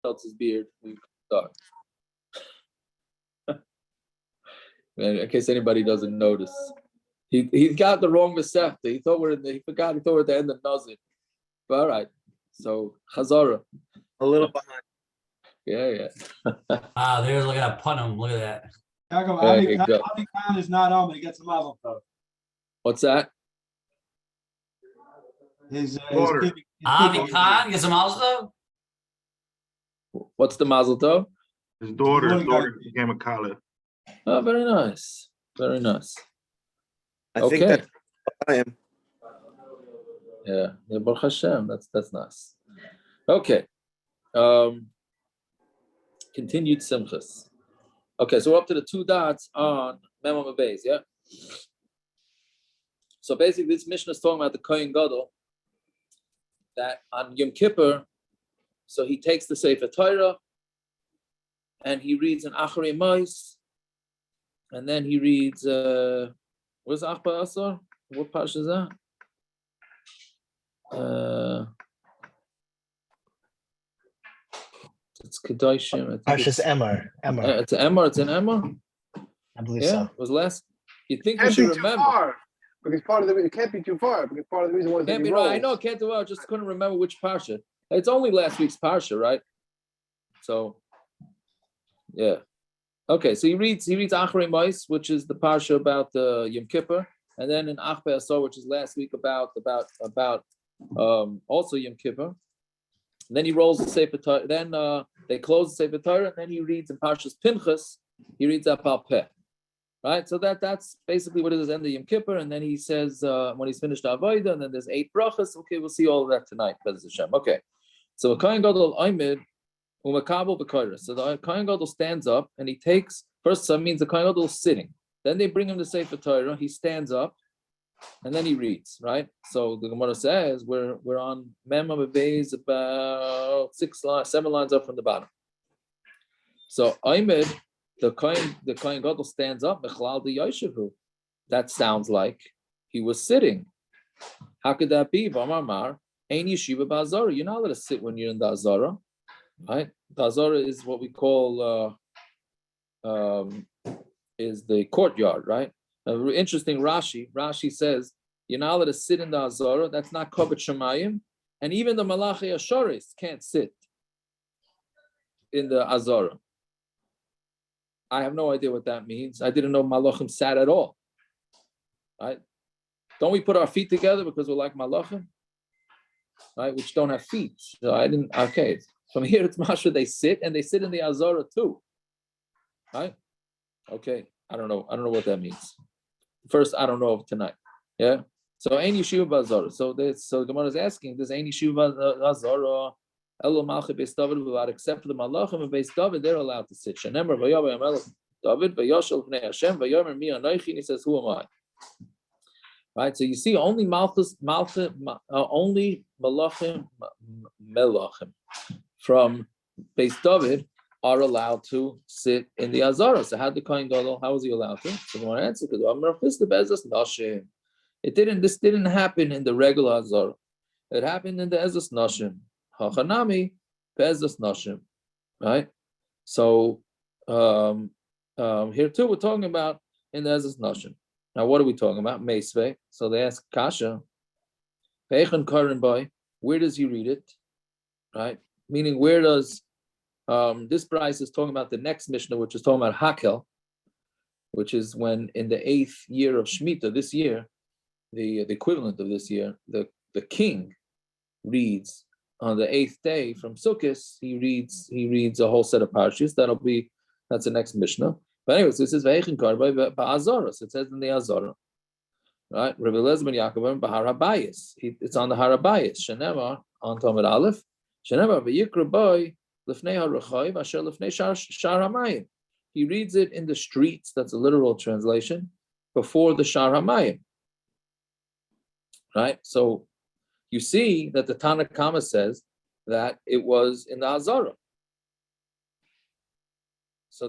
else his beard, we start. In case anybody doesn't notice, he got the wrong Masechta. He thought we're he forgot. He thought we're at the end of Nazir. But all right, so Chazara. A little behind. Yeah. There's look at that Punham. Look at that. Avi Khan is not on, but he gets a mazel tov. What's that? His Avi Khan gets a mazel tov. What's the mazel tov? His daughter became a Khalid. Oh, very nice. Very nice. I think that I am. Yeah, Baruch Hashem. That's nice. Okay. Continued simchas. Okay, so we're up to the two dots on Mem Beis, yeah? So basically, this mission is talking about the Kohen Gadol, that on Yom Kippur, so he takes the Sefer Torah, and he reads an Acharei Mos, and then he reads, where's Achba Asar? What parsha is that? It's Kedoshim. Parshas Emor. It's Emor. It's an Emor. I believe so. It was last. You think we should remember? Because part of it can't be too far. Because part of the reason was can't be right. I know it can't do well. I just couldn't remember which parsha. It's only last week's parsha, right? So, yeah. Okay, so he reads Acharei Mos, which is the parsha about the Yom Kippur, and then in Achba Asar, which is last week about also Yom Kippur. And then he rolls the Sefer Torah. Then they close the Sefer Torah, and then he reads in Parshas Pinchas. He reads that Bal Peh, right? So that's basically what it is. End of Yom Kippur, and then he says when he's finished Avodah, and then there's 8 brachas. Okay, we'll see all of that tonight. Bez Hashem. Okay, so a Kohen Gadol Oimid Umakabel B'Koros. So the Kohen Gadol stands up, and he takes first. So means the Kohen Gadol is sitting. Then they bring him the Sefer Torah. He stands up. And then he reads, right? So the Gemara says we're on Mem Beis about 7 lines up from the bottom. So Aymed, the Kohen Gadol stands up. Mechlal the Yoshevu. That sounds like he was sitting. How could that be? V'amar Ein Yeshiva Ba'Azara. You're not allowed to sit when you're in the Azara, right? The Azara is what we call is the courtyard, right? Interesting Rashi. Rashi says you're not allowed to sit in the Azara. That's not Kavod Shemayim, and even the Malachi Ashoris can't sit in the Azara. I have no idea what that means. I didn't know Malachim sat at all. Right? Don't we put our feet together because we're like Malachim? Right? Which don't have feet. So I didn't. Okay. From here it's Masha. They sit and they sit in the Azara too. Right? Okay. I don't know what that means. First, I don't know of tonight. Yeah. So Ein Yeshiva B'Azara. So the Gemara is asking, does Ein Yeshiva B'Azara Elo Malchi Beis David without except for the Malachim and Beis David, they're allowed to sit. Shenemar V'Yavay Amelech David V'Yoshel B'nei Hashem V'Yomer Mi Anochi. And he says, who am I? Right. So you see, only only Malachim from Beis David are allowed to sit in the Azara. So how did the Kohen Gadol? How was he allowed to? So the answer because this didn't happen in the regular Azara. It happened in the Ezos Nashim. Hachanami Bezos Nashim. Right. So here too we're talking about in the Ezos Nashim. Now what are we talking about? Meisvei. So they ask Kasha. Veichan Karin Boy. Where does he read it? Right. Meaning where does this price is talking about the next Mishnah, which is talking about Hakel, which is when in the 8th year of Shemitah, this year, the equivalent of this year, the king reads on the 8th day from Sukkot, he reads a whole set of parashas. That's the next Mishnah. But anyways, this is Ve'echin Karbai Ba'azara. So it says in the Azara. Right? Rabbi Eliezer ben Yaakov Bahar Habayis. It's on the Har Habayis. Shenemar on Talmud Aleph. Shenemar V'yikra Boy. He reads it in the streets. That's a literal translation. Before the Shar Hamayim. Right? So you see that the Tana Kama says that it was in the Azara. So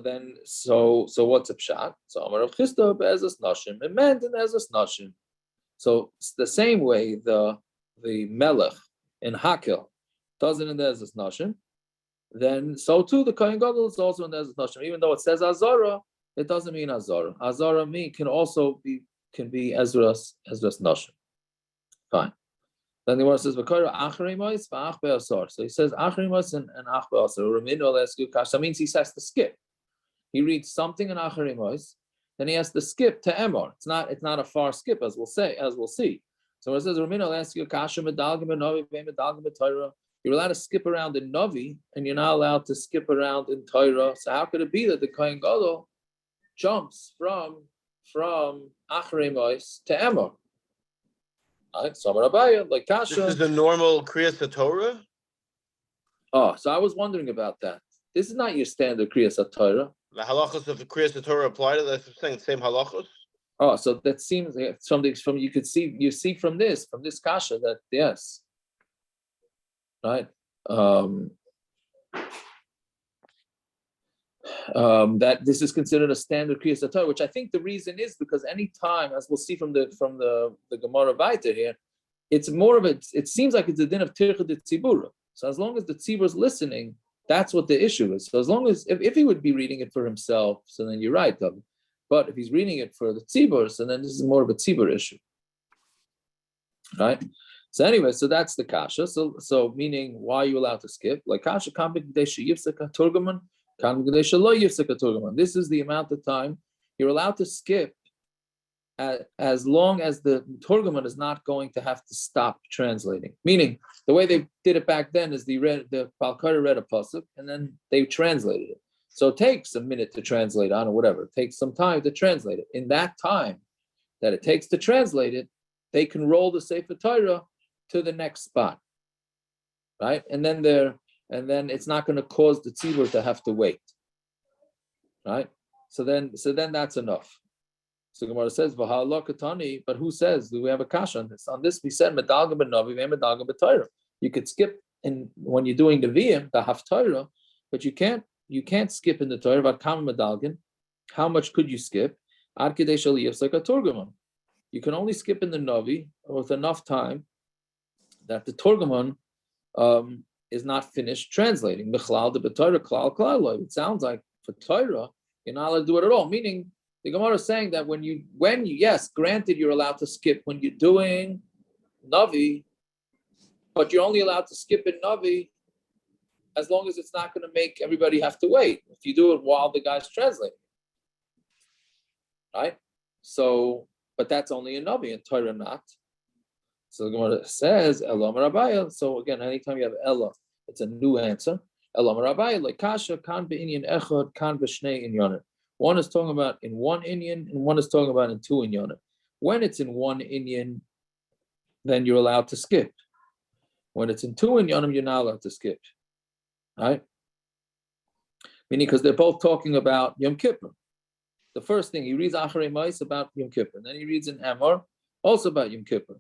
what's a pshat? So Amar Rav Chisda be'ezos nashim. It meant in ezos nashim. So it's the same way the melech in Hakel does it in the ezos nashim. then so too the Kohen Gadol is also in Ezras Nashim. Even though it says Azara, it doesn't mean Azara. Azara can also be Ezras Nashim. Fine. Then the Gemara says, "V'koyra achrei mos v'ach be'asar." So he says achrei mos and ach be'asar. U'remin ol esku kash. That means he has to skip. He reads something in achrei mos, then he has to skip to emor. It's not a far skip, as we'll see. So it says u'remin ol esku kash medalgim b'novi ve'medalgim b'Torah. You're allowed to skip around in Navi, and you're not allowed to skip around in Torah. So how could it be that the Kohen Gadol jumps from achrei mos to emor? Right, like Kasha. This is the normal Kriyas Torah? Oh, so I was wondering about that. This is not your standard Kriyas Torah. The halachos of the Kriyas Torah apply to that thing, same halachos? Oh, so that seems like something from you see from this Kasha that yes. Right. That this is considered a standard Kriyas Torah, which I think the reason is because any time, as we'll see from the Gemara Vayter here, it's more of it seems like it's a din of Tircha de Tzibura. So as long as the Tzibur is listening, that's what the issue is. So as long as if he would be reading it for himself, so then you're right, David. But if he's reading it for the Tzibur, so then this is more of a Tzibur issue. Right? So anyway, so that's the Kasha. So meaning why are you allowed to skip? Like Kasha Kambik Desha Yifsaka Turgaman. This is the amount of time you're allowed to skip as long as the Turgaman is not going to have to stop translating. Meaning, the way they did it back then is the Balkari read a pasuk and then they translated it. So it takes a minute to translate on or whatever. It takes some time to translate it. In that time that it takes to translate it, they can roll the Sefer Torah to the next spot. Right? And then it's not going to cause the tzibur to have to wait, right? So then that's enough. So Gemara says, "V'ha'allah katani," but who says? Do we have a kasha on this? On this, we said medalga b'navi ve'medalga b'Torah. You could skip when you're doing the v'im, the haftarah, but you can't skip in the Torah. About kam medalgin, how much could you skip? Ad kedei shel yifsek haTurgaman. You can only skip in the navi with enough time that the Turgaman is not finished translating. It sounds like for Torah, you're not allowed to do it at all. Meaning, the Gemara is saying that when you, yes, granted, you're allowed to skip when you're doing Navi, but you're only allowed to skip in Navi as long as it's not going to make everybody have to wait. If you do it while the guy's translating, right? So, but that's only in Navi, in Torah not. So the Gemara says, Elam Rabbayah. So again, anytime you have Ella, it's a new answer. Elam Rabbayah, like Kasha, Kan be'inyan echad, Kan be'shnei inyanim. One is talking about in one inyan, and one is talking about in two inyanim. When it's in one inyan, then you're allowed to skip. When it's in two inyanim, you're not allowed to skip. Right? Meaning because they're both talking about Yom Kippur. The first thing, he reads Acharei Mos about Yom Kippur, and then he reads in Emor, also about Yom Kippur.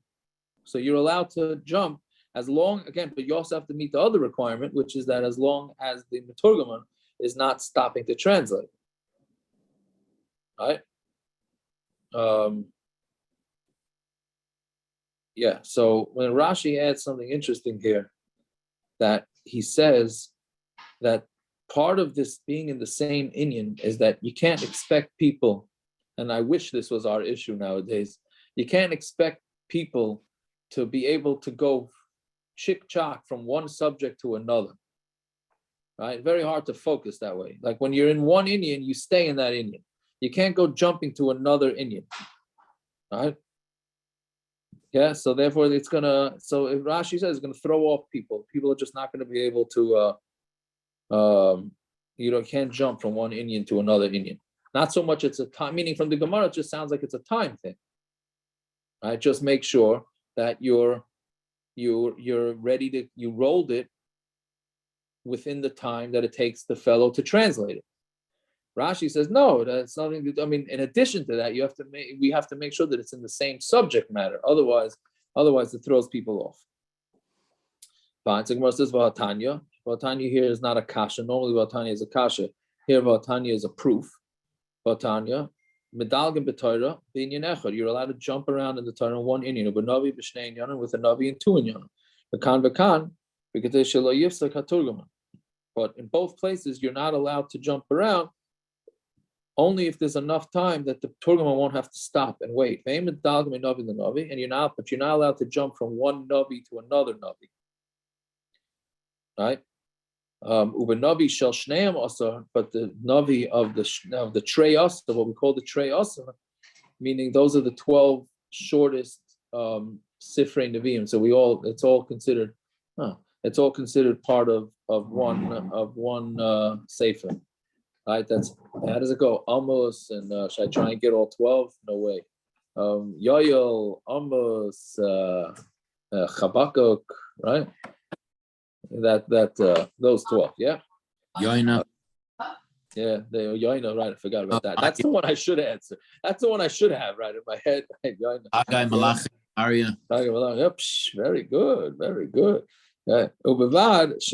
So you're allowed to jump as long, again, but you also have to meet the other requirement, which is that as long as the Meturgaman is not stopping to translate. Right? Yeah, so when Rashi adds something interesting here, that he says that part of this being in the same inyan is that you can't expect people, and I wish this was our issue nowadays, you can't expect people to be able to go chick-chock from one subject to another, right? Very hard to focus that way. Like when you're in one inyan, you stay in that inyan. You can't go jumping to another inyan, right? Yeah, so therefore so if Rashi says it's gonna throw off people. People are just not gonna be able to, can't jump from one inyan to another inyan. Not so much it's a time, meaning from the Gemara, it just sounds like it's a time thing, right? Just make sure that you're ready to, you rolled it within the time that it takes the fellow to translate it. Rashi says, no, that's nothing to do. I mean, in addition to that, we have to make sure that it's in the same subject matter. Otherwise it throws people off. Fine. So Gemara says, Vahatanya. Vahatanya here is not a kasha. Normally Vahatanya is a kasha. Here Vahatanya is a proof. Vahatanya. Medalgin b'Torah b'inyan echad. You're allowed to jump around in the Torah in one inyan, b'navi b'shnei inyanim, with a navi and two inyanim. V'kan v'kan, v'katei shelo yifsek haTurgaman. But in both places, you're not allowed to jump around. Only if there's enough time that the Turgama won't have to stop and wait. And you're not, but you're not allowed to jump from one Navi to another Navi. Right? Navi shel shneim asar, but the Navi of the Trey Asar, what we call the Trey Asar, meaning those are the 12 shortest Sifrei Nevi'im. So it's all considered part of one Sefer. Right, how does it go? Amos, and should I try and get all 12? No way. Yoel, Amos, Chabakuk, right? Those 12, yeah. Yoina. Yeah, Yoina, right? I forgot about that. That's the one I should answer. That's the one I should have right in my head. Right? Yoina. Agai Malach Arya. Yep, very good, very good. But as long as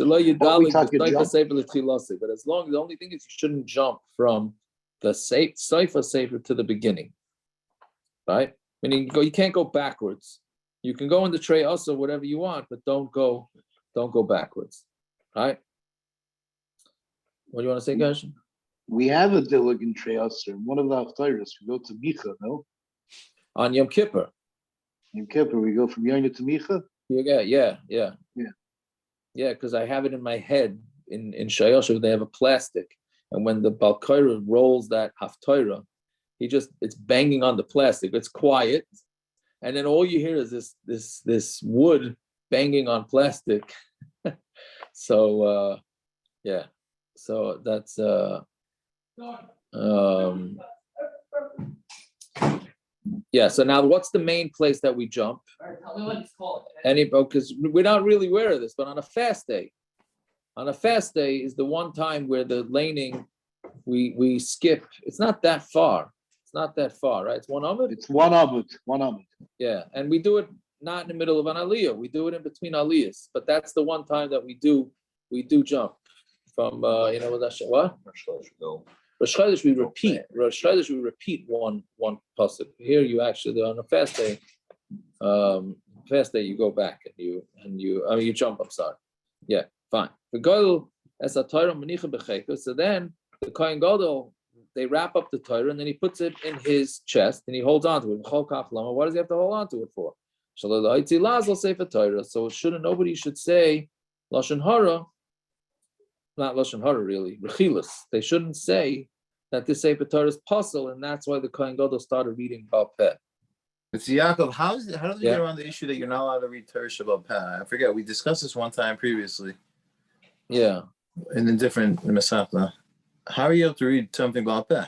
the only thing is you shouldn't jump from the Sefer to the beginning, right? Meaning you can't go backwards. You can go in the tray also whatever you want, but don't go backwards, right? What do you want to say, Gershon? We have a dilig in Treyasser. One of the Haftarahs, we go to Micha, no? On Yom Kippur. Yom Kippur, we go from Yoina to Micha? Yeah, because I have it in my head in Shayosha, they have a plastic. And when the Balkaira rolls that Haftarah, it's banging on the plastic. It's quiet. And then all you hear is this wood banging on plastic. So so that's so now what's the main place that we jump? Tell me what it's called. Because we're not really aware of this, but on a fast day is the one time where the laning we skip. It's not that far. Right? It's one amud. It's one amud. Yeah, and we do it not in the middle of an aliyah. We do it in between aliyahs. But that's the one time that we do jump from what? Rosh Chodesh we repeat. Rosh Chodesh we repeat one pasuk. Here you actually on a fast day. You go back and you jump. I'm sorry. Yeah, fine. So then the Kohen Gadol, they wrap up the Torah and then he puts it in his chest and he holds on to it. What does he have to hold on to it for? So nobody should say lashon hara. Not lashon hara really. Rechilas. They shouldn't say that this Sefer Torah is puzzle, and that's why the Kohen Gadol started reading Baal Peh. It's Yaakov. How do you get around the issue that you're not allowed to read Torah Shabbat Peh? I forget. We discussed this one time previously. Yeah. In a different Masechta. How are you able to read something Baal Peh?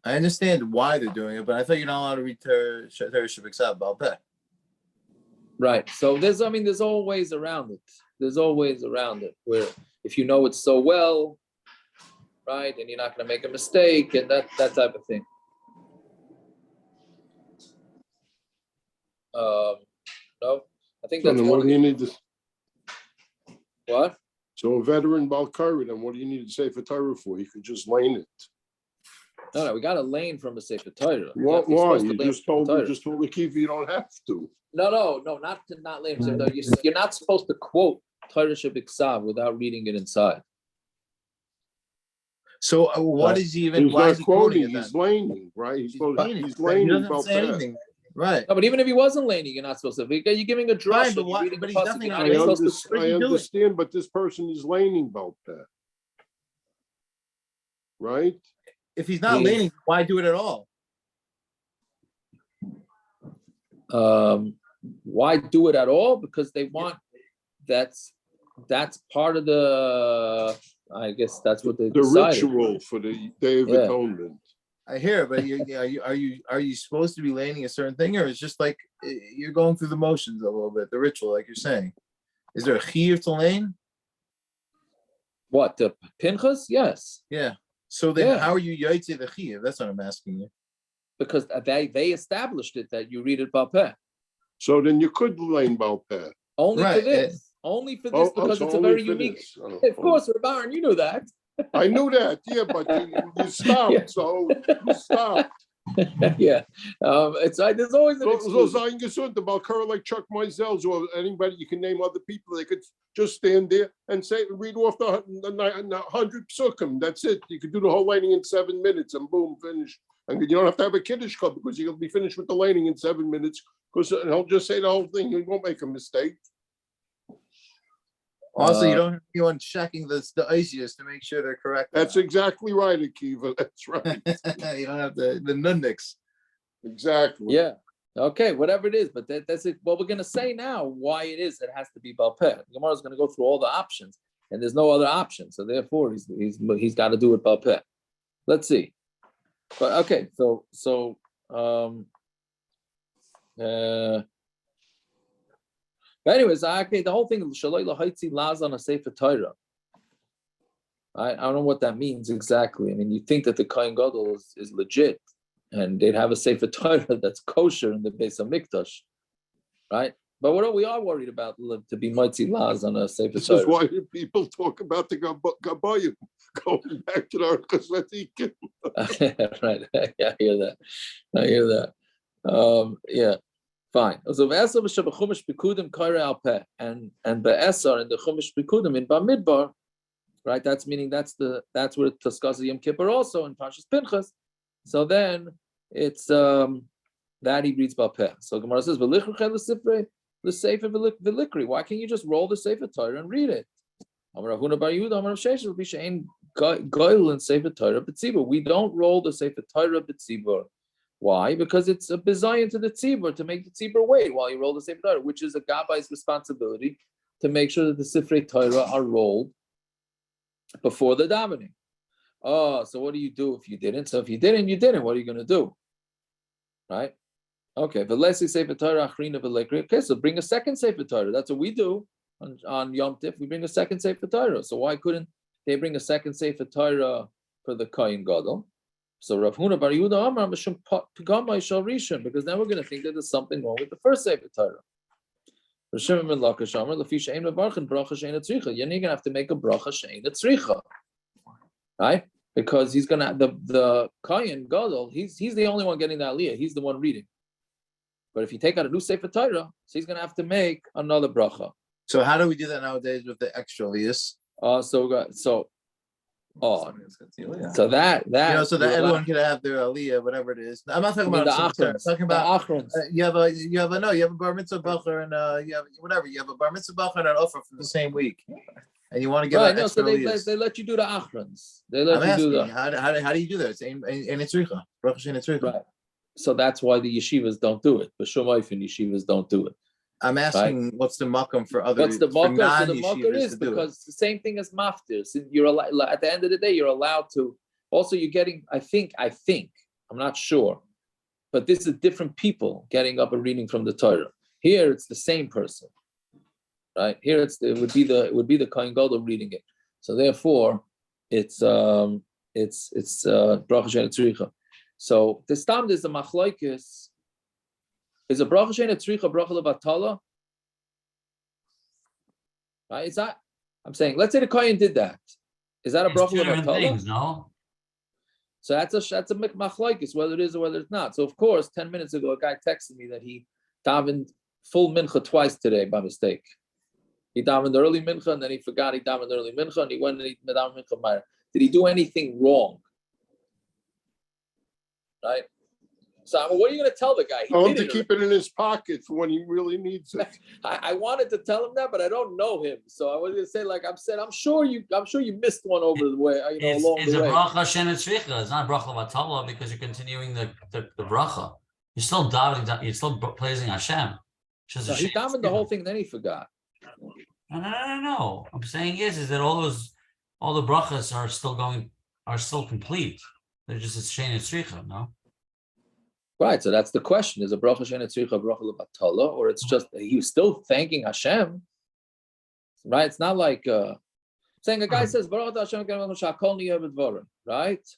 I understand why they're doing it, but I thought you're not allowed to read Torah Shabbat Baal Peh. Right. So there's all ways around it. There's all ways around it where if you know it so well, right, and you're not going to make a mistake and that type of thing. No, I think that's what do you need to? What? So a veteran Balkari, then what do you need to say for Torah for? You could just lane it. No, we got a lane from a Sefer Torah. Why? You just told the Kiva you don't have to. No, not lane. You're not supposed to quote Torah Shebiksav without reading it inside. So what is he even? He's why not is he quoting? It He's laning, right? He's laning. He doesn't say anything. Right. No, but even if he wasn't laning, you're not supposed to. You're giving a drush. But he's nothing. I understand, but this person is laning about that, right? If he's not laning, why do it at all? Why do it at all? Because they want. That's part of the. I guess that's what they decided. Ritual for the Day of Atonement. I hear, but are you supposed to be laning a certain thing, or it's just like you're going through the motions a little bit, the ritual, like you're saying? Is there a chiyuv to lane? What, the Pinchas? Yes. Yeah. So then, how are you yaitze the chiyuv? That's what I'm asking you. Because they established it that you read it Baal Peh. So then you could lane Baal Peh. Only for this. Only for this because it's a very unique. Of course, Baron, you knew that. I knew that, yeah, but you stopped, so you stopped. Yeah. It's like there's always an So excuse. saying gesund, the Balkara like Chuck Mizels or anybody, you can name other people, they could just stand there and say, read off the 100 psukim. That's it. You could do the whole lining in 7 minutes and boom, finish. And you don't have to have a Kiddush cup because you'll be finished with the lining in 7 minutes because he'll just say the whole thing. He won't make a mistake. Also, you don't have anyone checking the ICS to make sure they're correct. That's exactly right, Akiva. That's right. You don't have the nunniks. Exactly. Yeah. Okay, whatever it is, but that's it. What we're gonna say now, why it is it has to be Balpeh. Gemara is gonna go through all the options, and there's no other option. So therefore, he's got to do it Balpeh. Let's see. But okay, so but anyways, okay, the whole thing of Shaloi Lahaitzi Laz on a Sefer Torah. I don't know what that means exactly. I mean, you think that the Kohen Gadol is legit, and they'd have a Sefer Torah that's kosher in the Beis Hamikdash, right? But what we are worried about to be Mitzi Laz on a Sefer This Torah. is why people talk about the Gabayim going back to the Archasatikim. Right. Yeah, I hear that. Yeah. Fine. So Be'esar v'shabachumish bikudim kaira al peh, and Be'esar in the chumish bikudim in Bamidbar, right? That's meaning that's where it discusses Yom Kippur also in Parshas Pinchas. So then it's that he reads Ba'peh. So Gemara says v'lichruchay l'sifrei l'sefer v'likri. Why can't you just roll the Sefer Torah and read it? Amar Ravuna bar Yehuda, Amar Rav Sheshes, Rabbi Shein goyel in Sefer Torah b'tzibur. We don't roll the Sefer Torah b'tzibur. Why? Because it's a bizayon to the tzibur to make the tzibur wait while you roll the Sefer Torah, which is a gabai's responsibility to make sure that the Sifrei Torah are rolled before the davening. Oh, so what do you do if you didn't? So if you didn't, you didn't. What are you going to do? Right? Okay. V'lesi Sefer Torah achrina v'lekri. Okay, so bring a second Sefer Torah. That's what we do on Yom Tif. We bring a second Sefer Torah. So why couldn't they bring a second Sefer Torah for the Kohen Gadol? So Rav Huna bar Yehuda Amar Mishum Pagama Yishal Rishon, because now we're going to think that there's something wrong with the first Sefer Torah. You're going to have to make a bracha she'ein tzricha, right? Because he's going to the Kohen Gadol. He's the only one getting the aliyah. He's the one reading. But if you take out a new Sefer Torah, so he's going to have to make another bracha. So how do we do that nowadays with the extra aliyahs? So that so that everyone can have their aliyah, whatever it is. I'm not talking about the I'm talking about you have a bar mitzvah bacher and you have a bar mitzvah bacher and an offer for the same week, and you want to get right. No, extra so aliyahs. they let you do the achrons. They let you do how do you do that? It's in Itzricha, bracha she'ein tzricha. Right. So that's why the yeshivas don't do it. The Shumaif and yeshivas don't do it. I'm asking, right? What's the makam for other? What's the makam? So the makam is because it's the same thing as maftir. So you're allowed, at the end of the day, you're allowed to. Also, you're getting. I think. I'm not sure, but this is different people getting up and reading from the Torah. Here, it's the same person, right? Here, it would be the Kohen Gadol reading it. So therefore, it's bracha she'ein tzricha. So the stam is the machlokes. Is a bracha she'ein tzricha bracha levatala? Right? Is that? I'm saying, let's say the Kohen did that. Is that a bracha levatala? No. So that's a machlokes, whether it is or whether it's not. So of course, 10 minutes ago, a guy texted me that he davened full mincha twice today by mistake. He davened early mincha and then he forgot he davened early mincha and he went and he davened mincha ma'ir. Did he do anything wrong? Right? So what are you going to tell the guy? I want to keep it in his pocket for when he really needs it. I wanted to tell him that, but I don't know him. So I was going to say, like I'm sure you missed one over the way. Along the way. It's a bracha she'ein tzricha. It's not a bracha levatala because you're continuing the bracha. You're still davening. You're still praising Hashem. No, he davened the whole thing, then he forgot. No. I'm saying is that all the brachas are still complete. They're just a she'ein tzricha, no? Right, so that's the question: is a bracha she'ein tzricha bracha levatala, or it's just he was still thanking Hashem? Right, it's not like saying a guy says Baruch Hashem shakol niyeh b'dvarim, right?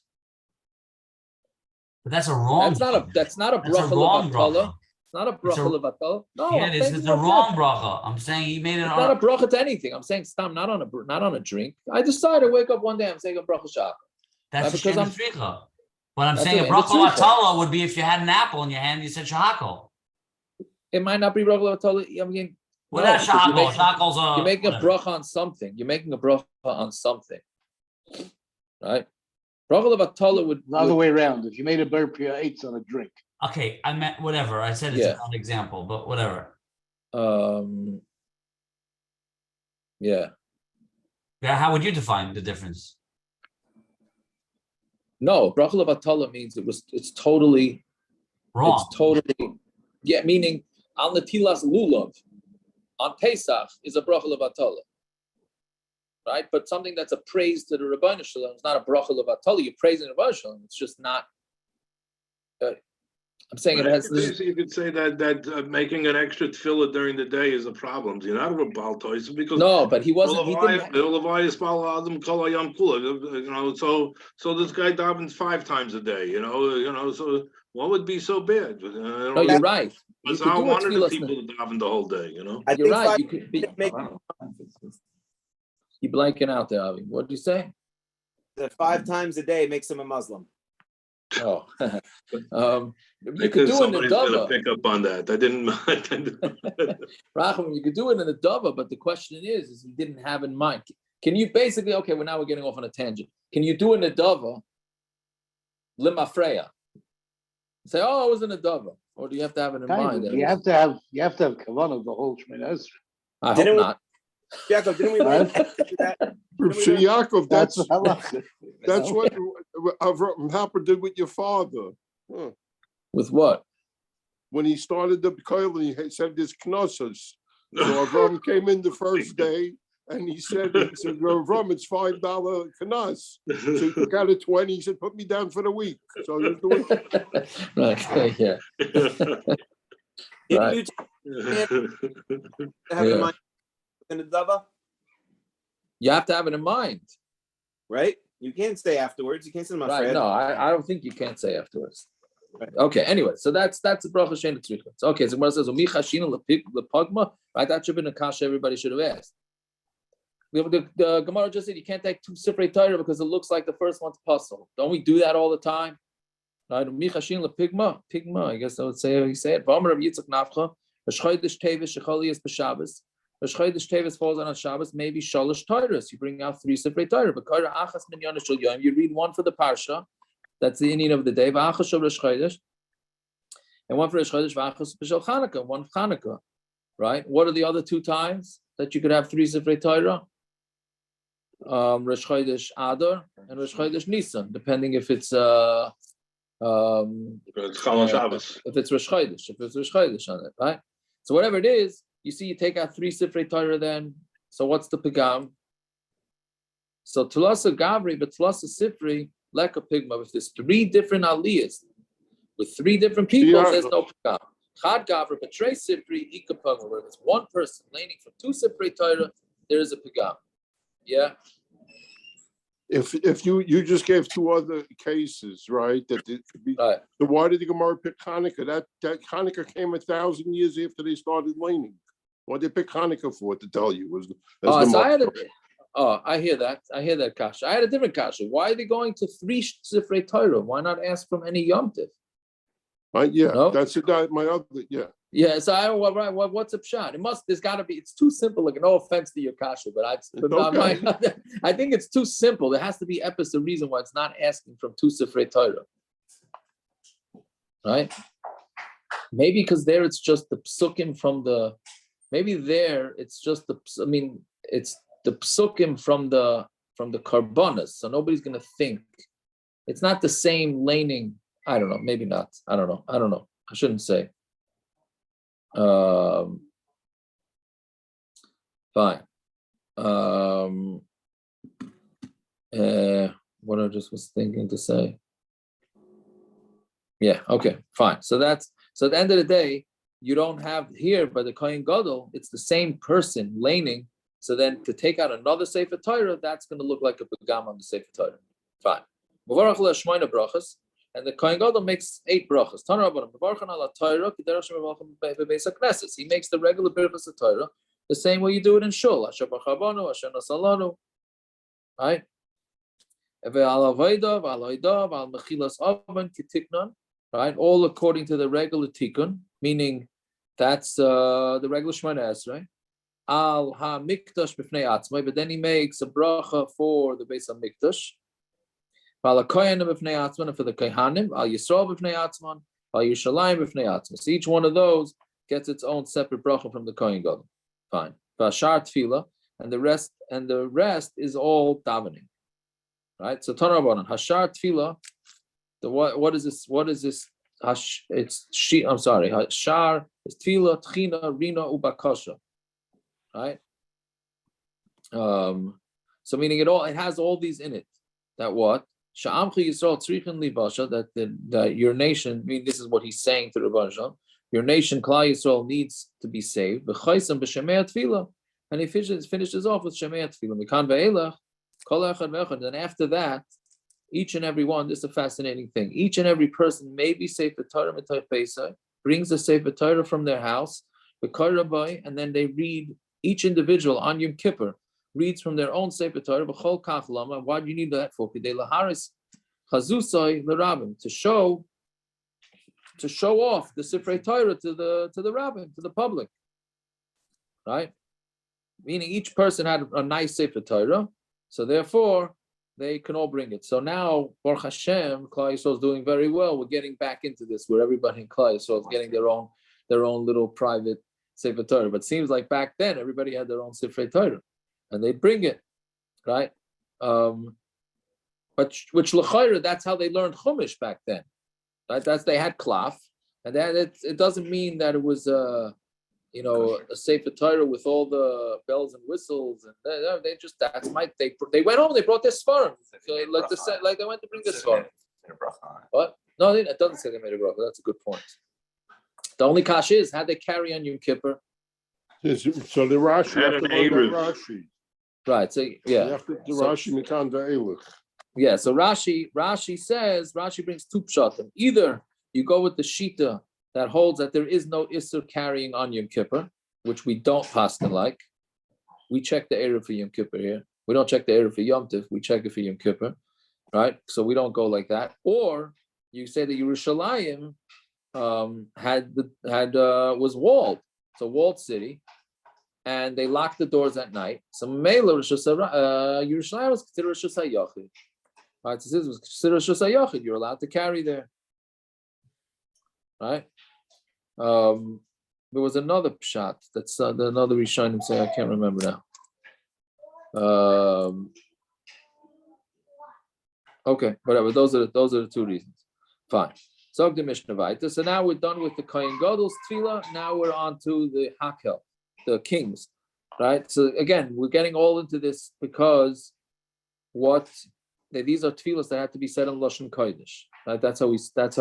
But that's a wrong. That's not a bracha levatala. It's not a bracha levatala. No, yeah, it's a wrong bracha. I'm saying he made it. It's not a bracha to anything. I'm saying stop, not on a drink. I decided to wake up one day. I'm saying a bracha shach. That's because I'm tzricha. But I'm That's saying a okay. And the bracha tzricha. latala would be if you had an apple in your hand, you said shahakol. It might not be bracha latala. I mean, Without because shahakol, shahakol's you're making a whatever. bracha on something. You're making a bracha on something, right? Bracha latala would The other way around. If you made a bar pia eights on a drink. Okay, I meant whatever. I said it's Yeah. not an example, but whatever. Yeah. Yeah, how would you define the difference? No, bracha levatala means it's totally Wrong. It's totally meaning al netilas lulav on Pesach is a bracha levatala, right? But something that's a praise to the Rebbeinu Shalom is not a bracha levatala. You're praising the Rebbeinu Shalom. It's just not. I'm saying it has. You could say that making an extra tefillah during the day is a problem. You're not a Baal Toys because No, but he wasn't. He didn't. So this guy davens 5 times a day. So what would be so bad? No, you're right. You could I do a wanted the tefillah. people to daven the whole day. You're right. You could be. You're blanking out there, Avi. What did you say? That 5 times a day makes him a Muslim. Oh, you could Because do it in the somebody's going to dava. pick up on that. I didn't. Rachman, you could do it in the dava, but the question is he didn't have in mind. Can you basically? Okay, well now we're getting off on a tangent. Can you do it in the dava? Limafreya. Say, oh, I was in a dava, or do you have to have it in mind? You have to have kavanah the whole Shemini Esrei. I hope not. Yaakov, didn't we learn that? So Yaakov, that's halacha. that's what Avram Happer did with your father. Huh. With what? When he started the koil, he said there's knossos. So Avram came in the first day and he said, Avram, it's $5 knas. So he took out a 20. He said, put me down for the week. So he was doing Right. Yeah. Didn't Right. you have in mind in the dava? You have to have it in mind. Right? You can't stay afterwards. You can't sit in my Right. No, I don't think you can't say afterwards. Right. Okay. Anyway, so that's the bracha shein tzricha. Okay. So Gemara says umicha shina lepagma. Right. That should have been a kasha everybody should have asked. The Gemara just said you can't take 2 sifrei Torah because it looks like the first one's puzzle. Don't we do that all the time? Right. Umicha shina lepigma. Pigma. I guess I would say how you say it. V'amar Rav Yitzchak nafcha. V'shchodesh tevis shechali is b'Shabbos. V'shchodesh tevis falls on Shabbos. Maybe shalosh Torahs. You bring out 3 sifrei Torah. V'kara achas minyan shel yom. You read one for the parsha. That's the Indian of the day. V'achas shel Rosh Chodesh, and one for Rosh Chodesh. V'achas b'shel Chanukah, one for Chanukah. Right. What are the other 2 times that you could have 3 sifrei Torah? Rosh Chodesh Adar and Rosh Chodesh Nisan, depending if it's It's Chol Shabbos. if it's Rosh Chodesh on it, right? So whatever it is, you see, you take out 3 sifrei Torah. Then, so what's the pigam? So Tulasa Gavri, but Tulasa Sifri. Like a pigma, if there's 3 different aliyahs with 3 different people, there's no pigam. Chad gavra betray sifri ikapagma. Where it's 1 person laning from 2 sifrei Torah, there is a pigam. Yeah. if you just gave 2 other cases, right? That it could be. Right. So why did the Gemara pick Hanukkah? That Hanukkah came 1,000 years after they started laning. What did they pick Hanukkah for? To tell you was. I hear that kasha. I had a different kasha. Why are they going to 3 sifrei Torah? Why not ask from any Yom Tiv? Yeah, no? That's it. That my other, yeah. Yeah, so what's a pshat? There's got to be, it's too simple. Like, no offense to your kasha, but I think it's too simple. There has to be a reason why it's not asking from 2 sifrei Torah. Right? Maybe because there it's just the psukim from the, maybe there it's just the, it's the psukim from the karbonas, so nobody's gonna think it's not the same laning. I don't know, maybe not. I don't know. I shouldn't say. Fine. What I just was thinking to say. Yeah. Okay. Fine. So at the end of the day, you don't have here by the Kohen Gadol. It's the same person laning. So then to take out another Sefer Torah, that's going to look like a pagam on the Sefer Torah. Fine. And the Kohen Gadol makes 8 brachas. He makes the regular brachas of Torah the same way you do it in Shul. Right? Right, all according to the regular tikkun, meaning that's the regular Shemona Esrei. Al ha mikdash b'fnei atzmai, but then he makes a bracha for the base of mikdash. Al kohanim b'fnei atzman, and for the kohanim. Al Yisrael b'fnei atzman. Al Yerushalayim b'fnei atzman. So each one of those gets its own separate bracha from the kohen gadol. Fine. V'ashar tefillah, and the rest is all davening. Right. So Tana Rabbanan, hashar tefillah. What is this? What is this? It's she. I'm sorry. Hashar is tefillah, tchina, rina, ubakasha. Right. So meaning it has all these in it. That what? Sha'amchi Yisrael tzrichin libasha, that your nation. I mean, this is what he's saying to Rabban. Your nation, Klal Yisrael, needs to be saved. B'chaisam b'shemei tefillah, and he finishes off with shemei tefillah. Mikan ve'elach kol echad ve'echad. And after that, each and every one. This is a fascinating thing. Each and every person may be Sefer Torah Mitay Pesach, brings the Sefer Torah from their house, and then they read. Each individual on Yom Kippur reads from their own Sefer Torah. B'chol kach lama. Why do you need that for? K'dei laharis chazusay l'rabim, to show off the Sefer Torah to the rabbin, to the public, right? Meaning each person had a nice Sefer Torah, so therefore they can all bring it. So now Baruch Hashem, Klal Yisrael is doing very well. We're getting back into this where everybody in Klal Yisrael is getting their own little private Sefer Torah. But it seems like back then everybody had their own Sefer Torah, and they bring it, right? But which l'chayra, that's how they learned Chumash back then, right? They had klaf, and that it doesn't mean that it was a Sefer Torah with all the bells and whistles, and they went home, they brought their svarim, like they went to bring their svarim. What? No, it doesn't say they made a bracha. That's a good point. The only kash is, how they carry on Yom Kippur. So the Rashi, Had have to an learn Eruv. that Rashi. Right. So yeah. You have to, the Rashi Mikan Ve'elach. Yeah. So Rashi brings two pshatim. Either you go with the shita that holds that there is no Isser carrying on Yom Kippur, which we don't paskin like. We check the Eruv for Yom Kippur here. We don't check the Eruv for Yom Tiv. We check it for Yom Kippur, right? So we don't go like that. Or you say that Yerushalayim was walled. It's a walled city, and they locked the doors at night. So Mela Yerushalayim was considered Rosh Hashanah. Right? So this was considered Rosh Hashanah. You're allowed to carry there. Right? There was another pshat that's another Rishonim say, I can't remember now. Okay, whatever. Those are the two reasons. Fine. So the Mishnah Vayta. So now we're done with the Kohen Gadol's tefillah. Now we're on to the Hakel, the kings, right? So again, we're getting all into this because these are tefillahs that have to be said in Lashon Kodesh, right? That's how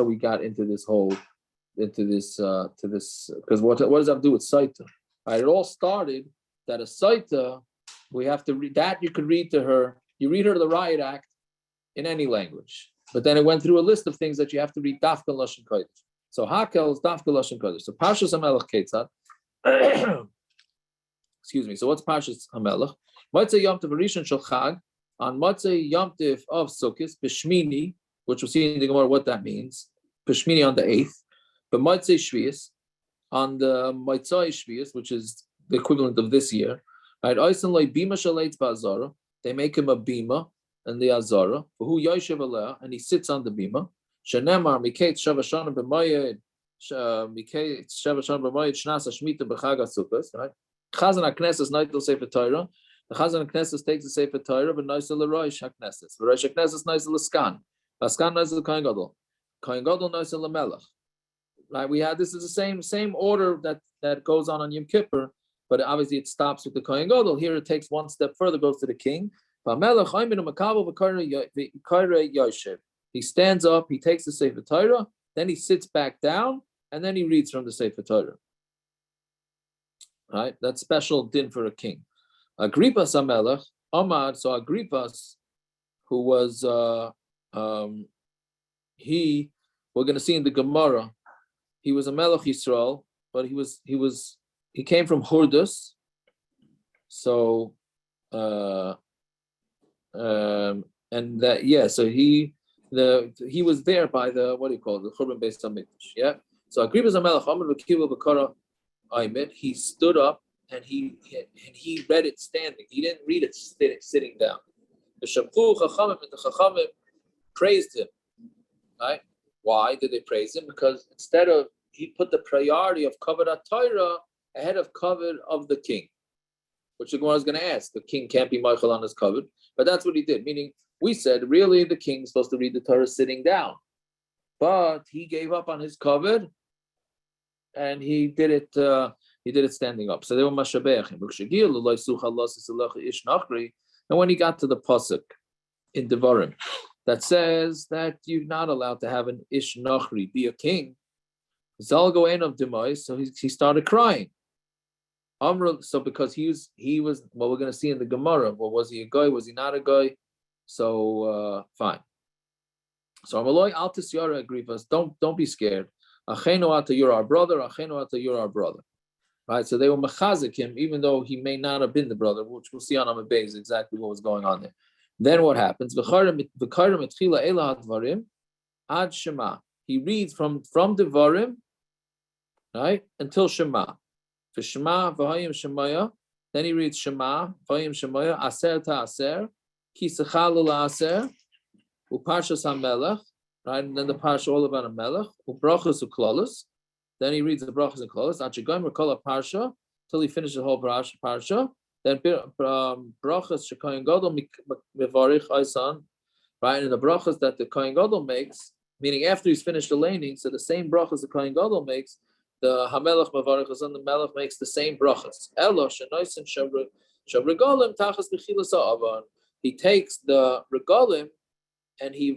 we got into this because what does that have to do with Saita? Right? It all started that a Saita, we have to read that. You could read to her. You read her the Riot Act in any language. But then it went through a list of things that you have to read Dafka Lashon Kodesh. So Hakel is Dafka Lashon Kodesh. So Parshas HaMelech Ketzad. Excuse me. So what's Parshas HaMelech? Motzei Yom Tov Rishon Shel Chag, on Motzei Yom Tov of Sukkot, B'Shmini, which we'll see in the Gemara what that means. B'Shmini on the 8th. But Motzei Shvius, on the Motzei Shvius, which is the equivalent of this year. Right? Oisen Loi Bima Shaleitz Ba'Azara. They make him a bima and the Azara, who Yoshev Aleh, and he sits on the bima. Shenemar Miketz Shavashana b'Mayed, Miketz Shavashana b'Mayed Shnas Hashmita b'Chag HaSukkos. Right? Chazan HaKnesses Neitel Sefer Torah. The Chazan HaKnesses takes the Sefer Torah, but Neisel L'Roish HaKnesses. L'Roish HaKnesses Neisel L'Skan. L'Skan Neisel L'Kohen Gadol. Kohen Gadol Neisel L'Melech. Right? This is the same order that goes on Yom Kippur, but obviously it stops with the Kohen Gadol. Here it takes one step further, goes to the king. He stands up, he takes the Sefer Torah, then he sits back down, and then he reads from the Sefer Torah. Right? That's special din for a king. Agrippas HaMelech, Amad, so Agrippas, who was we're going to see in the Gemara, he was a Melech Yisrael, but he came from Hurdus. So and that so he was there by the what do you call it, the Churban Beis Hamikdash. Yeah. So Agribas HaMelech Amar v'Kiva b'Kara Aymed. He stood up and he read it standing. He didn't read it sitting down. The Shamchu Chachamim and the Chachamim praised him. Right? Why did they praise him? Because instead of he put the priority of Kavod HaTorah ahead of Kavod of the king, which the Gemara is going to ask. The king can't be Michael on his Kavod, but that's what he did. Meaning, we said really the king's supposed to read the Torah sitting down, but he gave up on his Kavod and he did it standing up. So they were mashabeachim. And when he got to the pasuk in Devarim that says that you're not allowed to have an ish nachri be a king, Zalgo ein of demois, so he started crying. So because he was well, we're going to see in the Gemara. Well, was he a guy? Was he not a guy? So fine. So Amaloi Altis Yara Agrivas, don't be scared. Achenu ata, you're our brother. Achenu ata, you're our brother. Right. So they were mechazik him, even though he may not have been the brother, which we'll see on Amud Beis exactly what was going on there. Then what happens? Ad Shema. He reads from Devarim, right, until Shema. For Shema v'hayim Shemaya. Then he reads Shema v'hayim Shemaya. Aser ta'aser. Ki sechal la'aser. U'parshas HaMelech. Right, and then the parsha all about a melech. U'brachas u'klalos. Then he reads the brachas and klalos. Achigoyim rekol parsha till he finishes the whole parsha. Then brachas shekohen gadol mevarich aisan. Right, and the brachas that the kohen gadol makes, meaning after he's finished the laning, so the same brachas the kohen gadol makes, the hamelech mevarich aisan, the melech makes the same brachas. Elo shenoisen shavregalim tachas bechilas ha'avan. He takes the regalim and he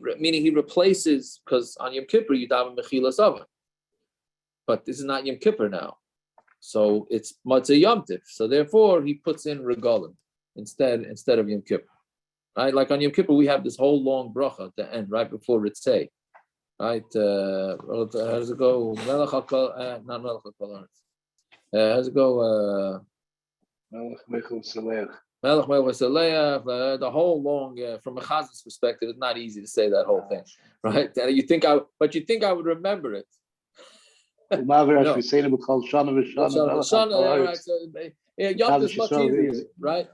replaces, because on Yom Kippur you daven mechilas avan. But this is not Yom Kippur now. So it's Matzah Yom Tiv. So therefore, he puts in regalim instead of Yom Kippur. Right? Like on Yom Kippur, we have this whole long bracha at the end, right before Ritzei. Right? How does it go? Melech HaKol, not Melech HaKol. How does it go? Melech Mechel Saleach. Melech Mechel Saleach. The whole long, from a Chazan's perspective, it's not easy to say that whole thing. Right? You think I would remember it. No. Right, so Yom Tov is much easier, right?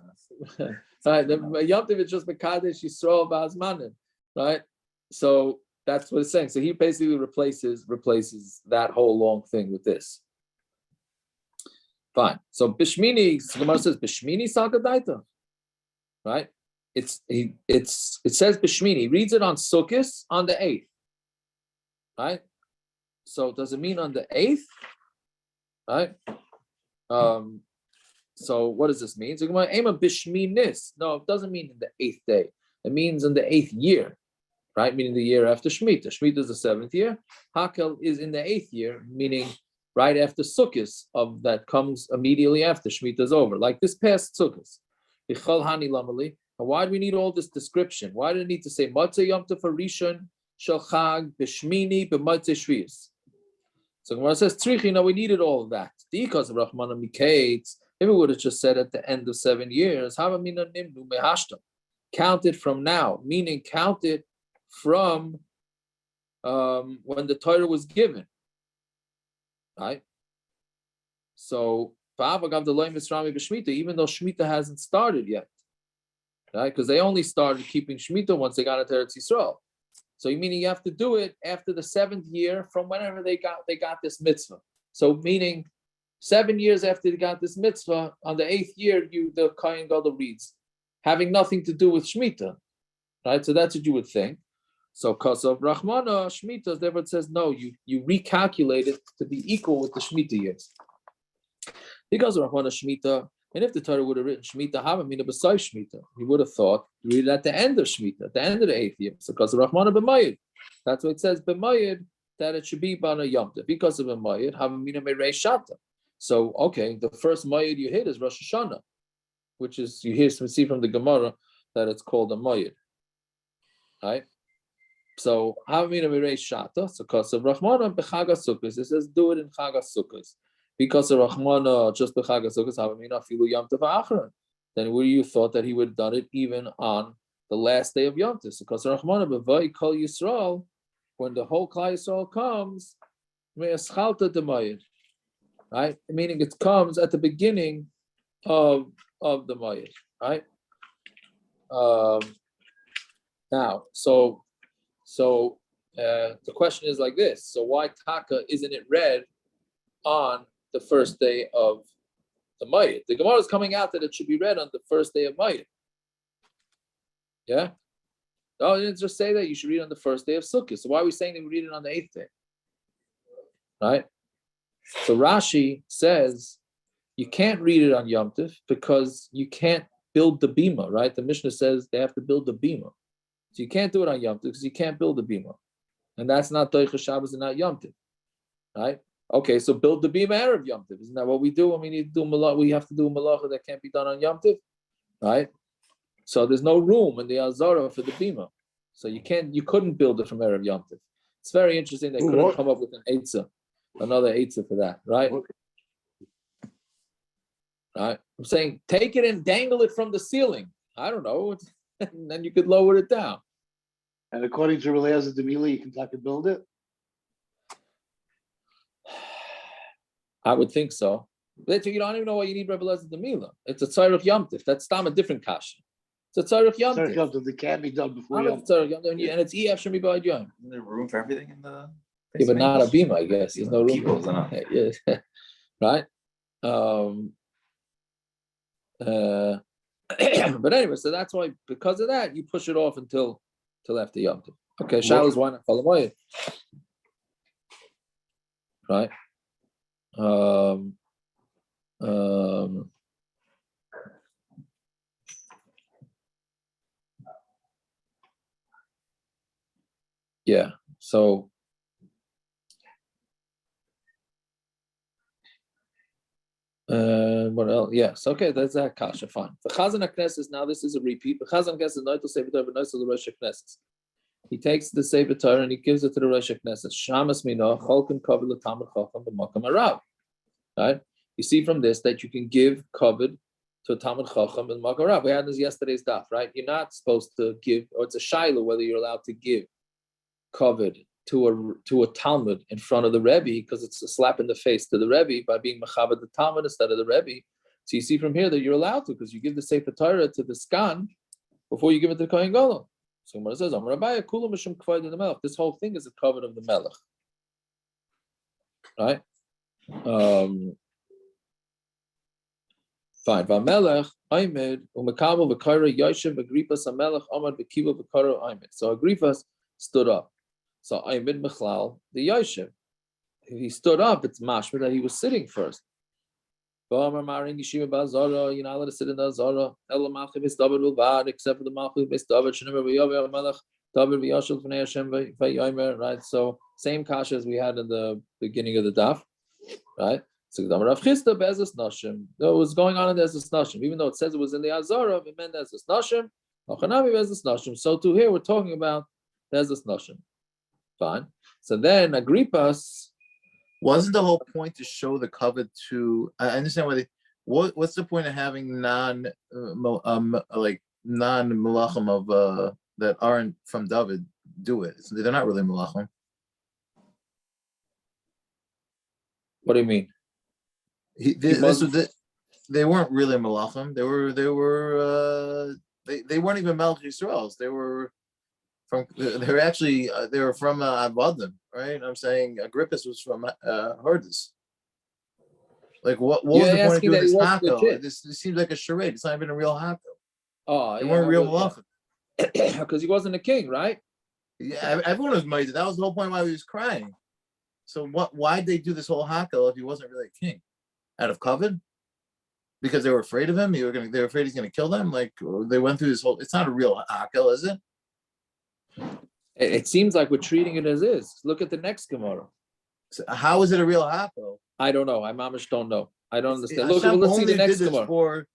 Right, the Yom Tov is just Mekadesh Yisrael Ba'azmanim, right? So that's what it's saying. So he basically replaces that whole long thing with this. Fine. So Bishmini, Gemara says Bishmini Sakadaita, right? It says Bishmini. He reads it on Sukkot on the 8th, right? So does it mean on the 8th? Right? So what does this mean? So no, it doesn't mean in the 8th day. It means in the 8th year, right? Meaning the year after Shemitah. Shemitah is the 7th year. Hakel is in the 8th year, meaning right after Sukkot, of that comes immediately after Shemitah is over, like this past Sukkot. Why do we need all this description? Why do we need to say Matzah Yom Tov Rishon Shel Chag B'Shmini B'Matzah Shvius? So Gemara says, we needed all of that. Because of Rahman Mikates, if it would have just said at the end of 7 years, count it from now, meaning count it from when the Torah was given. Right? So, even though Shemitah hasn't started yet, right? Because they only started keeping Shemitah once they got into Eretz Yisrael. So meaning you have to do it after the 7th year from whenever they got this mitzvah. So meaning 7 years after they got this mitzvah, on the 8th year, the Kohen Gadol reads, having nothing to do with Shemitah, right? So that's what you would think. So because of Rahmana, Shemitah, therefore it says, no, you recalculate it to be equal with the Shemitah years. Because of Rahmana Shemitah, and if the Torah would have written Shemitah, Havamina beside Shemitah, he would have thought, read it at the end of Shemitah, at the end of the 8th year. So because of Rahmana b'mayid, that's what it says, b'mayid, that it should be Bana Yom Tov. Because of b'mayid, Havamina merei shata. So, okay, the first mayid you hit is Rosh Hashanah, which is, you see from the Gemara that it's called a mayid. Right? So, Havamina merei shata, so because of Rahmana b'chag HaSukkos, it says, do it in Chag HaSukkos. Because of Rahmana, just b'chag HaSukkos, Havamina filu Yom Tov ha'achron. Then would you thought that he would have done it even on the last day of Yom Tov. Because Rachmana b'vay kol Yisrael, when the whole Klal Yisrael comes, me'eschalta demayid, right? Meaning it comes at the beginning of the mayid, right? Now, so the question is like this: so why taka isn't it read on the first day of the mayid? The Gemara is coming out that it should be read on the first day of mayid. Yeah. No, it didn't just say that you should read on the first day of Sukkot. So why are we saying that we read it on the 8th day? Right? So Rashi says you can't read it on Yom Tov because you can't build the bima, right? The Mishnah says they have to build the bima. So you can't do it on Yom Tov because you can't build the bima. And that's not Doicha Shabbos and not Yom Tov, right? Okay, so build the bima Erev Yom Tov. Isn't that what we do when we need to do malacha? We have to do malacha that can't be done on Yom Tov, right? So there's no room in the Azara for the bima. So you couldn't build it from Erev Yom Tov. It's very interesting. They couldn't come up with an eitzah, another eitzah for that, right? Right. I'm saying take it and dangle it from the ceiling. I don't know, and then you could lower it down. And according to Eliezer Demila, you can build it. I would think so. But you don't even know why you need Rebbe Eliezer Demila. It's a tzarich Yom Tov. That's a different kasha. It's a tzarich Yom Tov. That can't be done before Yom Tov. And it's EF Shemi B'Ad Yom. Isn't there room for everything in the? Yeah, but not a bima, I guess. There's no room. People's enough. Yeah. Right. But anyway, so that's why, because of that, you push it off until after Yom Tov. Okay, Shalos, why not Cholamoyed? Right. Yeah. So. What else? Yes. Okay, that's that kasha. Fine. The Chazan HaKnesses, now this is a repeat. The Chazan HaKnesses, Noitel Sefer Torah, Noitel the Rosh HaKnesses. He takes the Sefer Torah and he gives it to the Rosh HaKnesses. Shamas Minah, Cholkin Kavod L'Tamid Chacham B'Makam Harav. Right? You see from this that you can give kavod to a Talmid Chacham and Makam Harav. We had this yesterday's daf, right? You're not supposed to give, or it's a shaila whether you're allowed to give kavod to a Talmud in front of the Rebbe, because it's a slap in the face to the Rebbe by being mechabed the Talmud instead of the Rebbe. So you see from here that you're allowed to, because you give the Sefer Torah to the Skan before you give it to the Kohen Gadol. So Gemara says, Amar Abaye, Kula Mishum Kavod the Melech. This whole thing is a kavod of the Melech, right? Fine. Vamelech Aimed Umekabel V'Kaira Yoshev Agripas Hamelech Amar V'Kiva V'Kaira Aimed. So Agripas stood up. So Aimed Mechlal the Yoshev. If he stood up, it's mashma that he was sitting first. You're not allowed to sit in the Azara. Except for the Malchus Beis David. Right. So same kasha as we had in the beginning of the daf. Right. So Rav Chisda Bezos Nashim. That was going on in the Bezos Nashim. Even though it says it was in the Azara, it meant Bezos Nashim. Bezos Nashim. So to here we're talking about Bezos Nashim. Fine. So then Agrippas. Wasn't the whole point to show the covet to? I understand what's the point of having non malachim of that aren't from David do it? They're not really malachim. What do you mean? They weren't really malachim. They weren't even Melech Yisraels. They were from Avadim, right? I'm saying Agrippus was from Herdus. Like what was the point of doing this hakel? This seems like a charade. It's not even a real hakel. Oh, they weren't real malachim. Because he wasn't a king, right? Yeah, everyone was made. That was the whole point why he was crying. So why'd they do this whole hakel if he wasn't really a king? Out of covet? Because they were afraid of him? They were afraid he's gonna kill them? Like they went through this whole, it's not a real hakel, is it? It seems like we're treating it as is. Look at the next Gemara. So how is it a real hakel? I don't know. I mamish don't know. I don't understand. Look, let's see the next Gemara.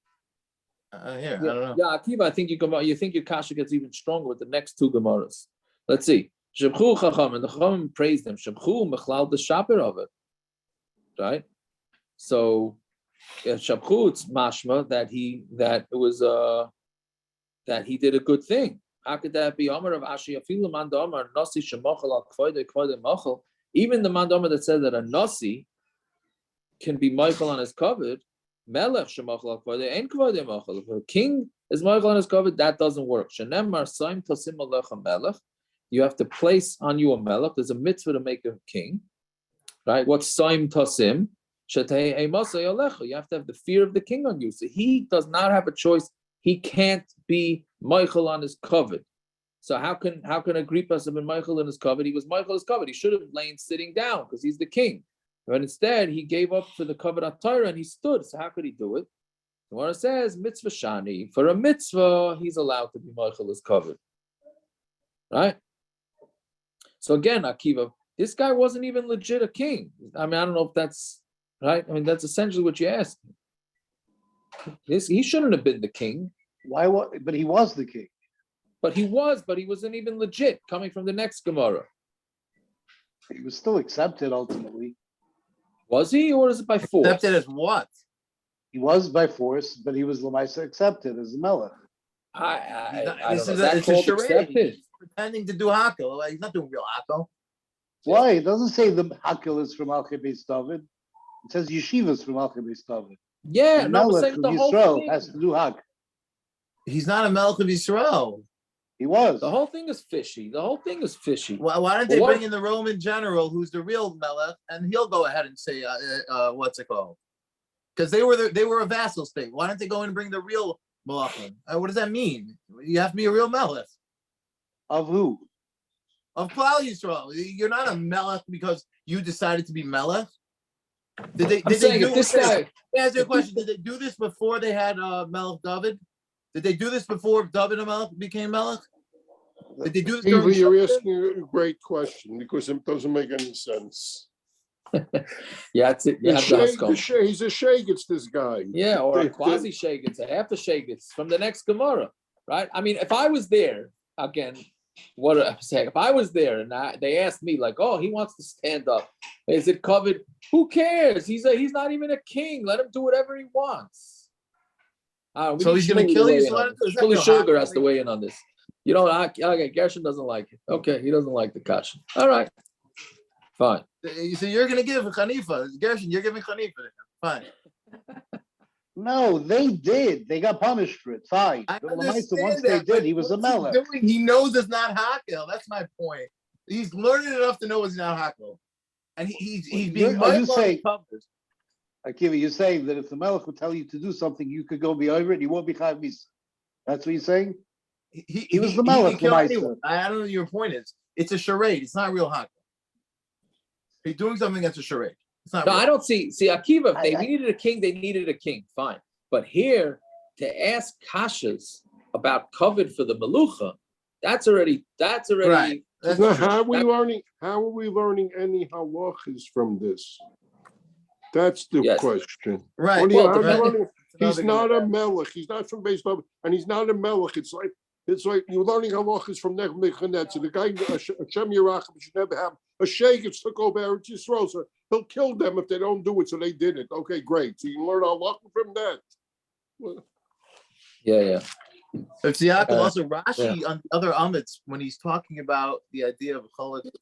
I don't know. Yeah, Akiva, I think you think your kasha gets even stronger with the next two Gemaras. Let's see. Shabchu Chacham, and the Chacham praised him. Shabchu Mechlal the Shaper of it. Right? So Shabchu, it's mashma that that he did a good thing. How could that be? Amar of Ashi Afilu Man Damar Nasi Shemachal Al Kvoide Kvoide Machal. Even the Man Damar that said that a Nasi can be Michael on his covered, Melech Shemachal Al Kvoide Ein Kvoide Machal. If a king is Michael on his covered, that doesn't work. Shenemar Saim Tasim Alecha Melech. You have to place on you a Melech. There's a mitzvah to make a king, right? What's Saim Tasim? You have to have the fear of the king on you. So he does not have a choice. He can't be Michael on his covered. So how can Agrippas have been Michael on his covered? He was Michael on his covered. He should have lain sitting down because he's the king. But instead, he gave up for the covered at Torah and he stood. So how could he do it? The one says mitzvah shani. For a mitzvah, he's allowed to be Michael as covered. Right? So again, Akiva, this guy wasn't even legit a king. I mean, I don't know if that's right. I mean, that's essentially what you asked. He shouldn't have been the king. Why? What? But he was the king. But he wasn't even legit. Coming from the next Gemara, He was still accepted ultimately. Was he, or is it by force? Accepted as what? He was by force, but he was Lamaisa accepted as a melech. I don't know. It's That's a called charade. accepted. He's pretending to do hakel. He's not doing real hakel. Why? It doesn't say the hakel is from Alchei Beis David. It says yeshivas from Alchei Beis David. Yeah, The no, I'm melech saying of the whole Yisrael thing. has to do hak. He's not a melech of Yisrael. He was. The whole thing is fishy. Why don't they bring in the Roman general, who's the real melech, and he'll go ahead and say, what's it called? Because they were a vassal state. Why don't they go and bring the real melechim? What does that mean? You have to be a real melech. Of who? Of Klal Yisrael. You're not a melech because you decided to be melech. Did they do this guy? Let me ask you a question. Did they do this before they had Melech David? Did they do this before David and Melech became melech? Did they do this? Eva, you're asking a great question because it doesn't make any sense. Yeah, that's it. You have to ask him. He's a sheikh, it's this guy. Yeah, or a quasi sheikh. It's a half a sheikh. It's from the next Gemara, right? I mean, if I was there again, what I'm saying, if I was there and they asked me like, "Oh, he wants to stand up. Is it covered?" Who cares? He's not even a king. Let him do whatever he wants. So he's going to kill you. Billy Sugar has to weigh in on this. You know, okay, Gershon doesn't like it. Okay, he doesn't like the kasha. All right, fine. So you're going to give Hanifa. Gershon, you're giving Hanifa. Fine. No, they did. They got punished for it. Fine. I But understand once that, they did, he was a melech. He knows it's not hakel. That's my point. He's learning enough to know it's not hakel. And he's being Are you saying, Akiva, you're saying that if the melech would tell you to do something, you could go be over it, you won't be chayav misa. That's what you're saying? He was the melech. I don't know what your point is. It's a charade. It's not real hakel. He's doing something that's a charade. It's not. No, real. I don't see. See, Akiva, if they needed a king, they needed a king. Fine. But here, to ask kashas about covered for the melucha, that's already right. Now, how are we learning any halachas from this? That's the question. Right. He's not a melech. He's not from Beis David, and he's not a melech. It's like you're learning halachas from Nech Mechanet. So the guy Hashem Yerachim should never have a sheikh. It's took over Eretz Yisrael, so he'll kill them if they don't do it. So they did it. Okay, great. So you can learn halacha from that. Yeah. It's also Rashi on the other amits when he's talking about the idea of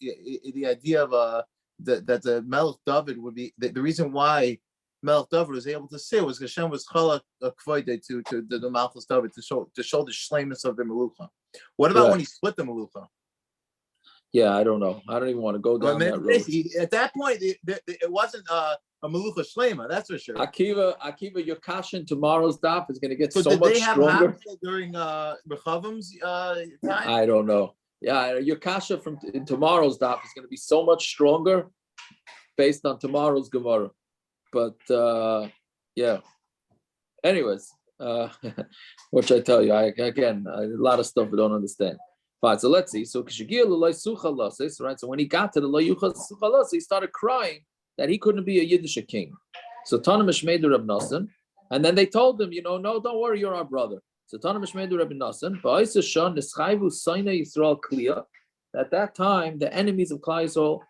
the idea of that the Melech David would be the reason why Melech David was able to say was because Hashem was chalak kvoide to the Malchus David to show the shlemus of the melucha. What about when he split the melucha? Yeah, I don't know. I don't even want to go down that road. At that point, it wasn't a melucha shlema, that's for sure. Akiva, your kasha in tomorrow's daf is going to get so did much they have stronger. During Rechavim's time? I don't know. Yeah, your kasha in tomorrow's daf is going to be so much stronger based on tomorrow's Gemara. But yeah. Anyways, which I tell you, a lot of stuff I don't understand. Fine, so let's see. So right. So when he got to the Lo he started crying that he couldn't be a Yiddish king. So Tana Mishmeidu Reb Nassan, and then they told him, no, don't worry, you're our brother. So Tana Mishmeidu Reb Nassan, at that time, the enemies of Klal Yisrael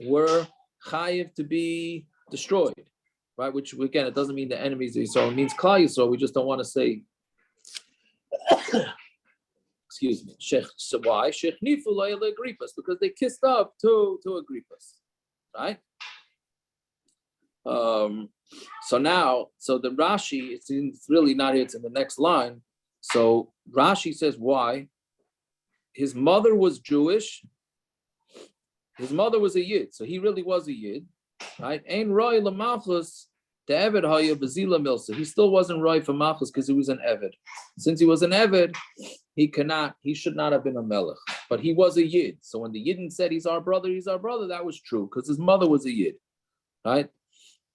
were chayiv to be destroyed, right? Which again, it doesn't mean the enemies of Yisrael. It means Klal Yisrael. We just don't want to say excuse me. So why? Agrippas, because they kissed up to Agrippas, right? So the Rashi, it's really not here, it's in the next line. So Rashi says why? His mother was Jewish. His mother was a Yid, so he really was a Yid, right? Ein Roy Lamalchus the Eved Haya Bazila Milsa. He still wasn't Roy for Malchus because he was an Eved. Since he was an Eved, he should not have been a Melech, but he was a Yid. So when the Yidden said he's our brother, that was true because his mother was a Yid, right?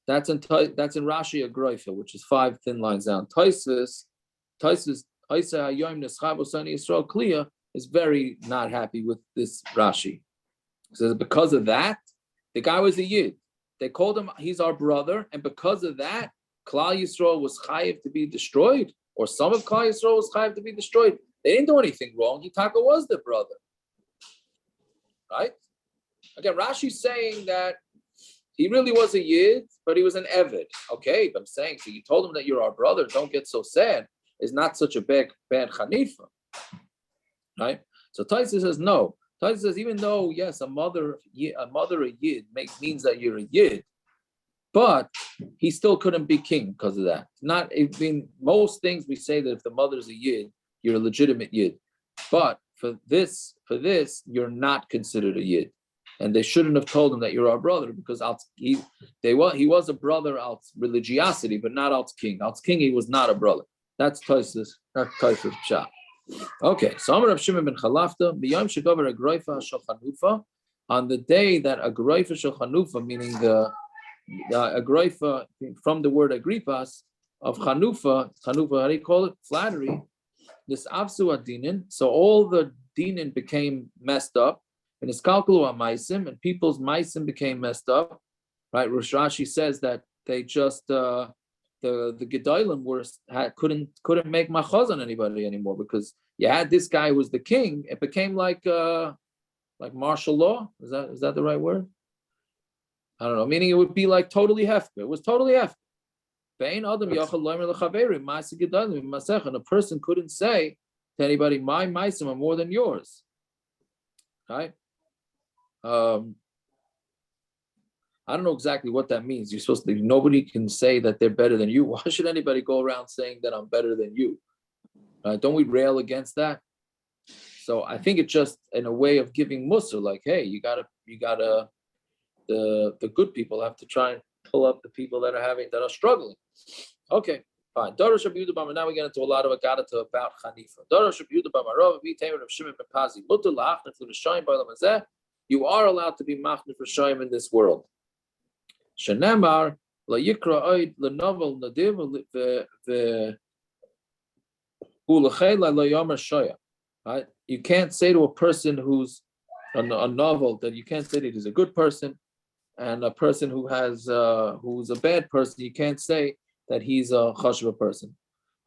That's in Rashi Agroifa, which is 5 thin lines down. Taisus, Isa Hayoim Neschabo Sani Yisrael Kliya is very not happy with this Rashi. He says because of that, the guy was a Yid. They called him, he's our brother, and because of that, Klal Yisrael was chayiv to be destroyed, or some of Klal Yisrael was chayiv to be destroyed. They didn't do anything wrong. Yitaka was the brother, right? Again, Rashi's saying that he really was a Yid, but he was an Eved. Okay, but I'm saying, so you told him that you're our brother, don't get so sad. It's not such a bad Hanifa, right? So Taisa says no. Taisa says even though yes, a mother a Yid means that you're a Yid, but he still couldn't be king because of that. Most things we say that if the mother's a Yid, you're a legitimate Yid, but for this you're not considered a Yid. And they shouldn't have told him that you're our brother because he was a brother out religiosity, but not out king. Out king, he was not a brother. That's Taisus Pshat. Okay, so Amar Rav Shimon ben Chalafta, B'yom shegaver Agroifa shel Chanufa, on the day that Agroifa shel Chanufa, meaning the Agroifa from the word Agrippas of Chanufa, how do you call it? Flattery. This Avsu Adinin, so all the Dinin became messed up. And it's kalkulu maisim, and people's maisim became messed up, right? Rosh Rashi says that they just the Gedolim couldn't make machaz on anybody anymore because you had this guy who was the king. It became like martial law. Is that the right word? I don't know. Meaning it would be like totally hefker. It was totally hefker. And a person couldn't say to anybody, "My maisim are more than yours." Right? I don't know exactly what that means. You're supposed to. Nobody can say that they're better than you. Why should anybody go around saying that I'm better than you? Don't we rail against that? So I think it's just in a way of giving mussar, like, hey, you gotta. The good people have to try and pull up the people that are struggling. Okay, fine. Darash Rabbi Yehuda now we get into a lot of Agadata about Hanifa. Darash Rabbi Yehuda B'Marov, V'Tamer of Shimon Ben Pazi, Mutar La'achna for the Shayim B'Olam Hazeh. You are allowed to be machna for Shayim in this world. Shenemar LaYikra Oid LaNovel Nadiv V'Ulachela LaYomer Shaya. Right? You can't say to a person who's a novel that you can't say that he's a good person, and a person who has who's a bad person, you can't say that he's a chashuv person.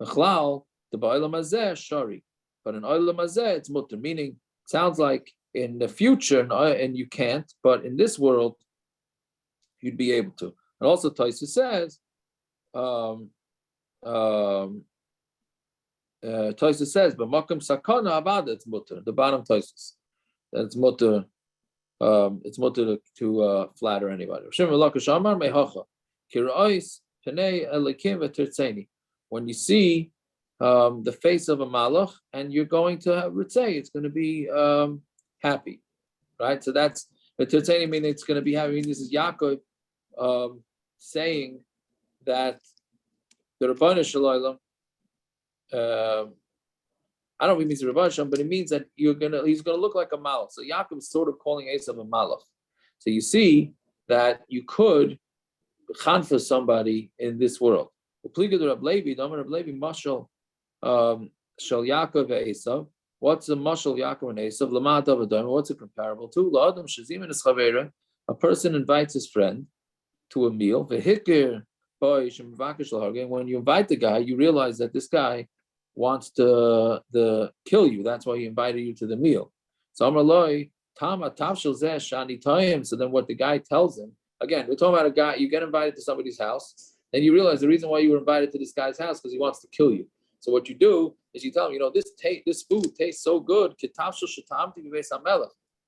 Bechlal, the ba'olam hazeh shari, but in olam hazeh it's mutter. Meaning, it sounds like in the future, and you can't, but in this world, you'd be able to. And also, Taisa says, Taisa says, but makam sakana avada it's mutter. The bottom Taisa, that's mutter. It's mutter to flatter anybody. When you see the face of a malach and you're going to have ritzei, it's going to be happy, right? So that's the tirtzeni, meaning it's going to be happy. This is Yaakov saying that the Rabbanu Shalom. I don't mean he's a Rebbe, but it means that he's gonna look like a malach. So Yaakov is sort of calling Esav a malach. So you see that you could chanfa somebody in this world. What's the mashal Yaakov and Esav? What's it comparable to? A person invites his friend to a meal. When you invite the guy, you realize that this guy wants to kill you. That's why he invited you to the meal. So so then what the guy tells him, again, we're talking about a guy, you get invited to somebody's house, and you realize the reason why you were invited to this guy's house because he wants to kill you. So what you do is you tell them, this food tastes so good.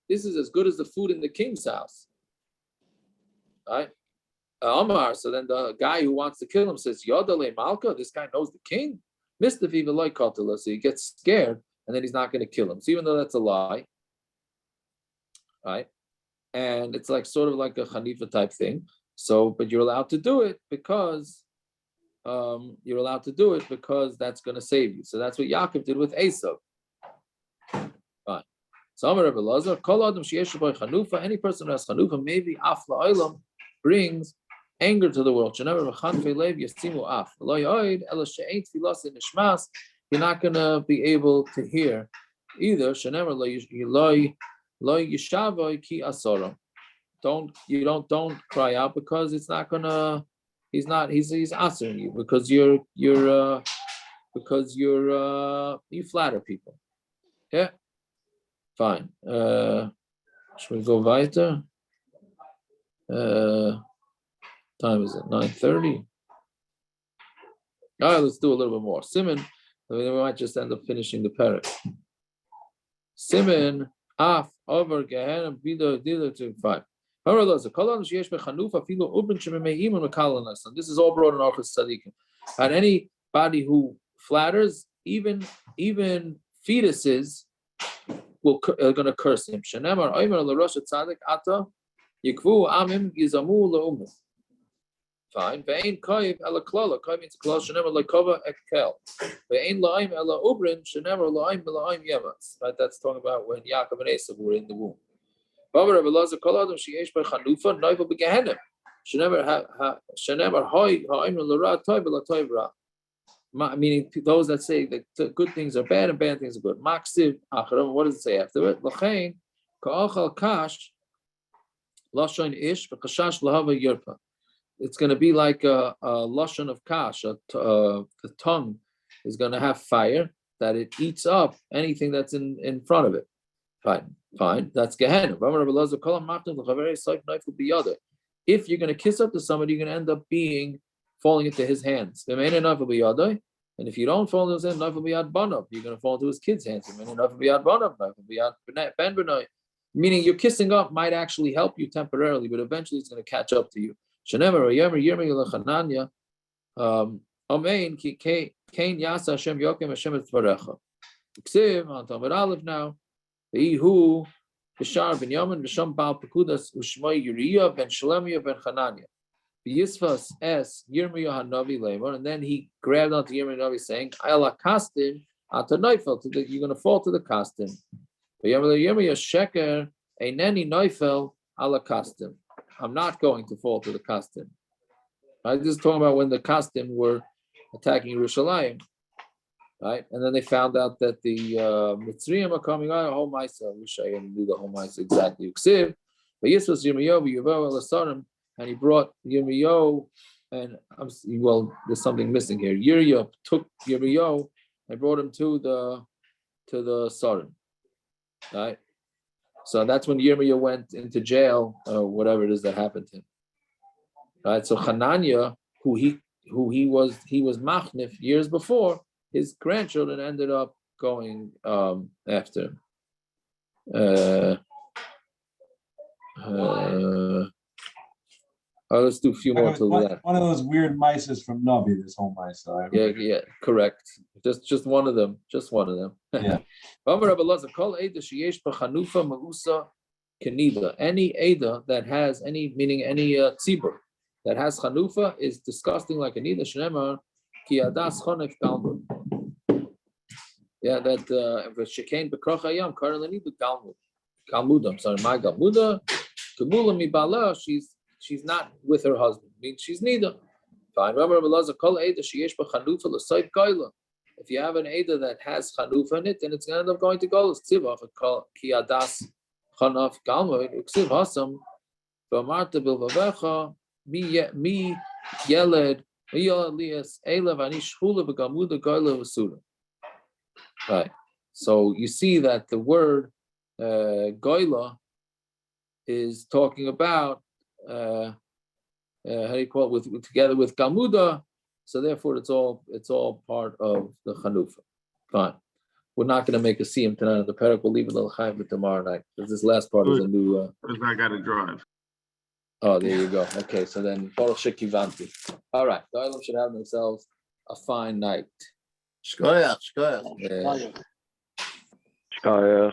This is as good as the food in the king's house. Right? Omar, so then the guy who wants to kill him says, Yodale Malka, this guy knows the king. Mr. Viva Loy Kotala, so he gets scared and then he's not going to kill him. So even though that's a lie, right? And it's like sort of like a Hanifa type thing. So, but you're allowed to do it because that's going to save you. So that's what Yaakov did with Esav. Fine. So Amar Rebbe Lazar, Kol Adam sheyesh bo Chanufa, any person who has Chanufa, maybe af la'olam, brings anger to the world. Shenever v'chanfei lev yasimu af. Lo yoid ela she'ein tfilas in nishmas. You're not going to be able to hear either. Shenever lo yishavoi ki asora. Don't cry out because it's not gonna. He's answering you because you flatter people. Yeah, fine. Should we go weiter? Time is it 9:30? All right, let's do a little bit more. Simon, we might just end up finishing the parak. Simon af over Gehenna video to 5. This is all brought in Orchos Tzadikim. And anybody who flatters, even fetuses, are going to curse him. Fine. Ve'ein koiv ela klala. Koiv means klala. Shenemer lekova ekkel. Ve'ein la'im ela ubrin. Shenemer la'im la'im yemas. Right. That's talking about when Yaakov and Esav were in the womb. Rabbi Elazar kol adam sheyesh b'chanufa noivel b'gehenim. Shenemer hoy ha'im l'ra toiv l'toiv ra. Meaning those that say that good things are bad and bad things are good. Maksiv acharav. What does it say after it? L'chein ka'achal kash lashon ish v'kashash lahava yirpa. It's going to be like a lashon of kash. The tongue is going to have fire that it eats up anything that's in front of it. Fine. That's Gehenna. If you're going to kiss up to somebody, you're going to end up falling into his hands. And if you don't fall into his hands, you're going to fall into his kids' hands. Meaning your kissing up might actually help you temporarily, but eventually it's going to catch up to you. Shenemer Yemer Lechananya, Amen. Ki Kain Yasa Hashem Yokem Hashem Tvarecha. Ksiv on Talmud Aleph now. Yehu Bishar ben Yamin Bisham Baal Pekudas Ushmai Uriah ben Shalemiah ben Chananya. Yisvas es Yirmiyah Hanavi Leimon, and then he grabbed onto Yirmiyah Hanavi saying, "Ayla kastin ata neifel, you're going to fall to the kastin." Yirmiyah Sheker Eineni neifel ala kastin. I'm not going to fall to the kastin. Right? This is talking about when the kastin were attacking Yerushalayim, right? And then they found out that the Mitzrayim are coming out. Whole Maisa. I wish I didn't do the whole Maisa exactly. But Yisvas Yirmiyahu Yuvav Elasarim, and he brought Yirmiyahu, and there's something missing here. Yirmiyahu took Yirmiyahu and brought him to the Sarim, right? So that's when Yirmiyahu went into jail, or whatever it is that happened to him. Right. So Hananya, who he was machnif years before, his grandchildren ended up going after him. Let's do a few more till that. One of those weird mices from Navi, this whole mice. Yeah, correct. Just one of them. Just one of them. Yeah. Any Ada that has any tzibur that has chanufa is disgusting like a nida shnemar ki adas chonef galmud. Yeah, that v'shekain bekroch hayam karan lenidu galmud. I'm sorry, my galmuda gemula mi bala. She's not with her husband. Means she's nida. Fine. Remember, kol Ada sheyesh b'chanufa l'soif gaila. If you have an Ada that has chanufa in it, then it's going to end up going to Golas. Tzivach ki adas chonef galmud. Uksiv hasam v'amarta bilvavecha mi yeled mi lias elav ani shchula b'gamuda gaila v'suda. Right. So you see that the word goila is talking about how do you call it, with together with galmuda. So therefore, it's all part of the Chanufa. Fine. We're not going to make a siyum tonight on the parak. We'll leave it l'chaim for tomorrow night because this last part is a new. Because I got to drive. Oh, there you go. Okay, so then Baruch Shekivanti. All right, the Olam should have themselves a fine night. Shkoyach, shkoyach. Yeah. Shkoyach.